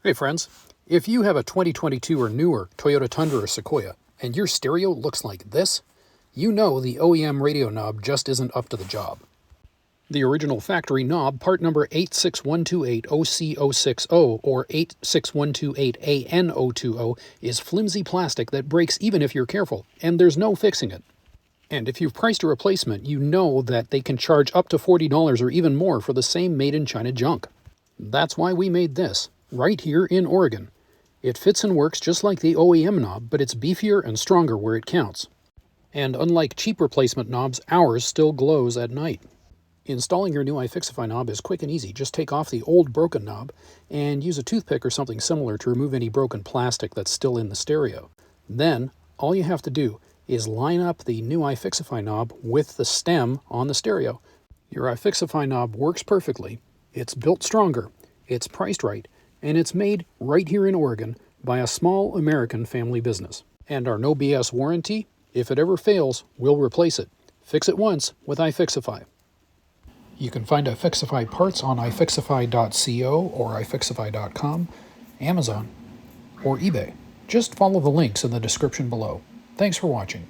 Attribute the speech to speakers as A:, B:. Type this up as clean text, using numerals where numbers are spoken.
A: Hey friends, if you have a 2022 or newer Toyota Tundra or Sequoia, and your stereo looks like this, you know the OEM radio knob just isn't up to the job. The original factory knob, part number 86128OC060 or 86128AN020, is flimsy plastic that breaks even if you're careful, and there's no fixing it. And if you've priced a replacement, you know that they can charge up to $40 or even more for the same made-in-China junk. That's why we made this, right here in Oregon. It fits and works just like the OEM knob, but it's beefier and stronger where it counts. And unlike cheap replacement knobs, ours still glows at night. Installing your new iFiXiFi knob is quick and easy. Just take off the old broken knob and use a toothpick or something similar to remove any broken plastic that's still in the stereo. Then, all you have to do is line up the new iFiXiFi knob with the stem on the stereo. Your iFiXiFi knob works perfectly, it's built stronger, it's priced right, and it's made right here in Oregon by a small American family business. And our no BS warranty, if it ever fails, we'll replace it. Fix it once with iFiXiFi. You can find iFiXiFi parts on iFiXiFi.co or iFiXiFi.com, Amazon, or eBay. Just follow the links in the description below. Thanks for watching.